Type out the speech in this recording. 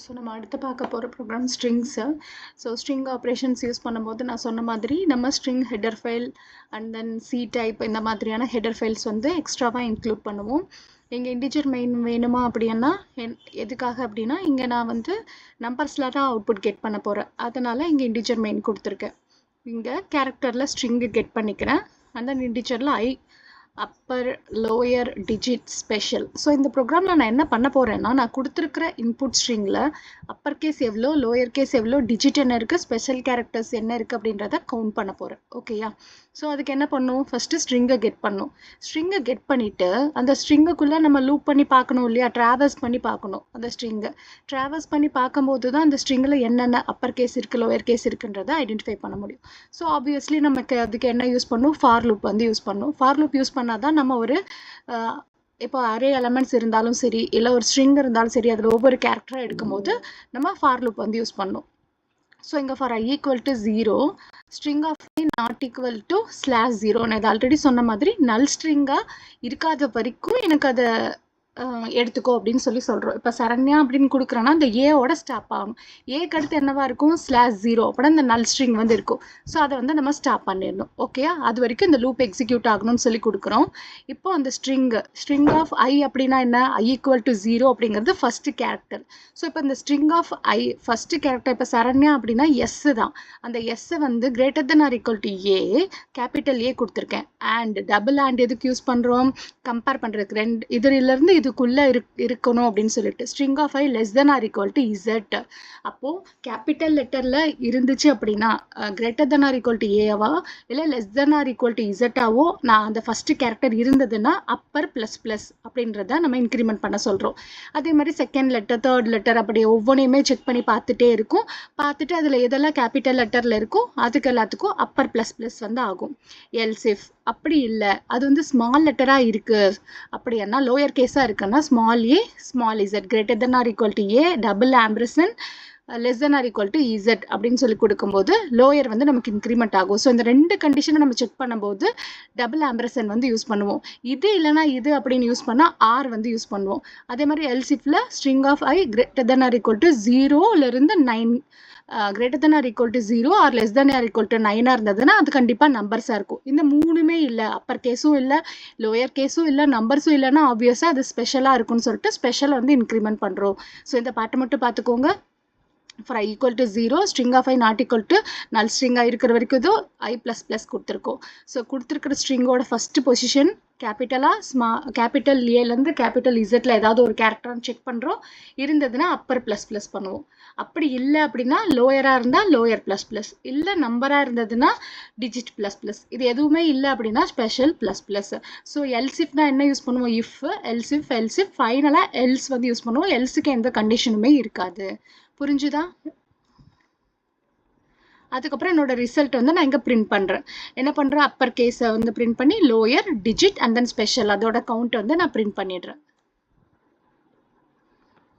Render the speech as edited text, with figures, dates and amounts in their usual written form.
So நம்ம அடுத்து பார்க்க போகிற program strings. So string operations use பண்ணும்போது நான் சொன்ன மாதிரி நம்ம string header file and then C type இந்த மாதிரியான ஹெடர் ஃபைல்ஸ் வந்து எக்ஸ்ட்ராவாக இன்க்ளூட் பண்ணுவோம். இங்கே இன்டிஜர் மெயின் வேணுமா அப்படின்னா எதுக்காக அப்படின்னா இங்கே நான் வந்து நம்பர்ஸில் தான் அவுட்புட் கெட் பண்ண போகிறேன். அதனால் இங்கே இன்டிஜர் மெயின் கொடுத்துருக்கேன். இங்கே கேரக்டரில் ஸ்ட்ரிங்கு கெட் பண்ணிக்கிறேன். அண்ட் தென் இன்டிஜரில் upper lower digit special. So இந்த ப்ரோக்ராமில் நான் என்ன பண்ண போகிறேன்னா நான் கொடுத்துருக்குற இன்புட் ஸ்ட்ரிங்கில் அப்பர் கேஸ் எவ்வளோ, லோயர் கேஸ் எவ்வளோ, டிஜிட் என்ன இருக்குது, ஸ்பெஷல் கேரக்டர்ஸ் என்ன இருக்குது அப்படின்றத கவுண்ட் பண்ண போகிறேன். ஓகேயா? ஸோ அதுக்கு என்ன பண்ணும், ஃபஸ்ட்டு ஸ்ட்ரிங்கை கெட் பண்ணும். ஸ்ட்ரிங்கை கெட் பண்ணிவிட்டு அந்த ஸ்ட்ரிங்குக்குள்ளே நம்ம லூப் பண்ணி பார்க்கணும் இல்லையா, ட்ராவர்ஸ் பண்ணி பார்க்கணும். அந்த ஸ்ட்ரிங்கை ட்ராவர்ஸ் பண்ணி பார்க்கும்போது தான் அந்த ஸ்ட்ரிங்கில் என்னென்ன அப்பர் கேஸ் இருக்குது, லோயர் கேஸ் இருக்குன்றதை ஐடென்டிஃபை பண்ண முடியும். ஸோ ஆப்வியஸ்லி நமக்கு அதுக்கு என்ன யூஸ் பண்ணும், ஃபார் லூப் வந்து யூஸ் பண்ணும். ஃபார் லூப் யூஸ் பண்ணால் தான் நம்ம ஒரு இப்போ அரே எலமெண்ட்ஸ் இருந்தாலும் சரி, இல்லை ஒரு ஸ்ட்ரிங் இருந்தாலும் சரி, அதில் ஒவ்வொரு கேரக்டராக எடுக்கும்போது நம்ம ஃபார் லூப் வந்து யூஸ் பண்ணணும். ஸோ இங்கே for i equal to 0 string of i not equal to /0. நான் இது ஆல்ரெடி சொன்ன மாதிரி நல் ஸ்ட்ரிங்காக இருக்காத வரைக்கும் எனக்கு அதை எடுத்துக்கோ அப்படின்னு சொல்கிறோம். இப்போ சரண்யா அப்படின்னு கொடுக்குறேன்னா அந்த ஏவோட ஸ்டாப் ஆகணும். ஏக்கு அடுத்து என்னவா இருக்கும், /0 அப்படின்னா இந்த நல் ஸ்ட்ரிங் வந்து இருக்கும். ஸோ அதை வந்து நம்ம ஸ்டாப் பண்ணிடணும். ஓகேயா? அது வரைக்கும் இந்த லூப் எக்ஸிக்யூட் ஆகணும்னு சொல்லி கொடுக்குறோம். இப்போ அந்த ஸ்ட்ரிங் ஆஃப் i அப்படின்னா என்ன, i ஈக்குவல் டு 0 அப்படிங்கிறது ஃபஸ்ட்டு கேரக்டர். ஸோ இப்போ இந்த string of i first character இப்போ சரண்யா அப்படின்னா எஸ் தான். அந்த எஸ்ஸை வந்து greater than or equal to A, capital A கொடுத்துருக்கேன். அண்ட் டபுள் அண்ட் எதுக்கு யூஸ் பண்ணுறோம், கம்பேர் பண்ணுறதுக்கு. ரெண்டு இதுலேருந்து இதுக்குள்ளே இருக்கணும் அப்படின்னு சொல்லிட்டு string of i less than or equal to Z. அப்போது கேபிட்டல் லெட்டரில் இருந்துச்சு அப்படின்னா greater than or equal to ஏவா இல்லை less than or equal to இசட்டாவோ நான் அந்த ஃபஸ்ட்டு கேரக்டர் இருந்ததுன்னா அப்பர் ++ அப்படின்றத நம்ம இன்க்ரிமெண்ட் பண்ண சொல்கிறோம். அதே மாதிரி செகண்ட் லெட்டர், தேர்ட் லெட்டர் அப்படி ஒவ்வொன்றையுமே செக் பண்ணி பார்த்துட்டே இருக்கும். பார்த்துட்டு அதில் எதெல்லாம் கேபிட்டல் லெட்டரில் இருக்கோ அதுக்கு எல்லாத்துக்கும் அப்பர் ++ வந்து ஆகும். எல்ஸ் இஃப் அப்படி இல்லை, அது வந்து ஸ்மால் லெட்டராக இருக்குது அப்படின்னா, லோயர் கேஸாக இருக்குன்னா small A small Z greater than or equal to A double ampersand less than or equal to Z அப்படின்னு சொல்லி கொடுக்கும்போது லோயர் வந்து நமக்கு இன்க்ரிமெண்ட் ஆகும். ஸோ இந்த ரெண்டு கண்டிஷனை நம்ம செக் பண்ணும்போது டபுள் ஆம்பர்சன் வந்து யூஸ் பண்ணுவோம். இது இல்லைனா இது அப்படின்னு யூஸ் பண்ணால் ஆர் வந்து யூஸ் பண்ணுவோம். அதே மாதிரி எல்சிஃபில் string of i greater than or equal to 0லேருந்து 9 greater than or equal to 0 or less than or equal to 9 இருந்ததுன்னா அது கண்டிப்பாக நம்பர்ஸாக இருக்கும். இந்த மூணுமே இல்லை, அப்பர் கேஸும் இல்லை, லோயர் கேஸும் இல்லை, நம்பர்ஸும் இல்லைன்னா ஆப்வியஸாக அது ஸ்பெஷலாக இருக்கும்னு சொல்லிட்டு ஸ்பெஷல் வந்து இன்க்ரிமெண்ட் பண்ணுறோம். ஸோ இந்த பாட்டை மட்டும் பார்த்துக்கோங்க. for i equal to 0 string of i not equal to null ஸ்ட்ரிங்காக இருக்கிற வரைக்கும் இதோ i++ கொடுத்துருக்கோம். ஸோ கொடுத்துருக்கிற ஸ்ட்ரிங்கோட ஃபஸ்ட்டு பொசிஷன் கேபிட்டல் ஏலேருந்து கேபிட்டல் இசட்டில் ஏதாவது ஒரு கேரக்டரான்னு செக் பண்ணுறோம். இருந்ததுன்னா அப்பர் ++ பண்ணுவோம். அப்படி இல்லை அப்படின்னா லோயராக இருந்தால் லோயர் ++, இல்லை நம்பராக இருந்ததுன்னா டிஜிட் ++. இது எதுவுமே இல்லை அப்படின்னா ஸ்பெஷல் ++. ஸோ எல்சிஃப்னா என்ன யூஸ் பண்ணுவோம், இஃப், எல்சிஃப், ஃபைனலாக எல்ஸ் வந்து யூஸ் பண்ணுவோம். எல்ஸுக்கு எந்த கண்டிஷனுமே இருக்காது. புரிஞ்சுதா? அதுக்கப்புறம் என்னோட ரிசல்ட் வந்து நான் இங்கே பிரிண்ட் பண்ணுறேன். என்ன பண்ணுறேன், அப்பர் கேஸை வந்து பிரிண்ட் பண்ணி lower digit and then special அதோட கவுண்ட் வந்து நான் பிரிண்ட் பண்ணிடுறேன்.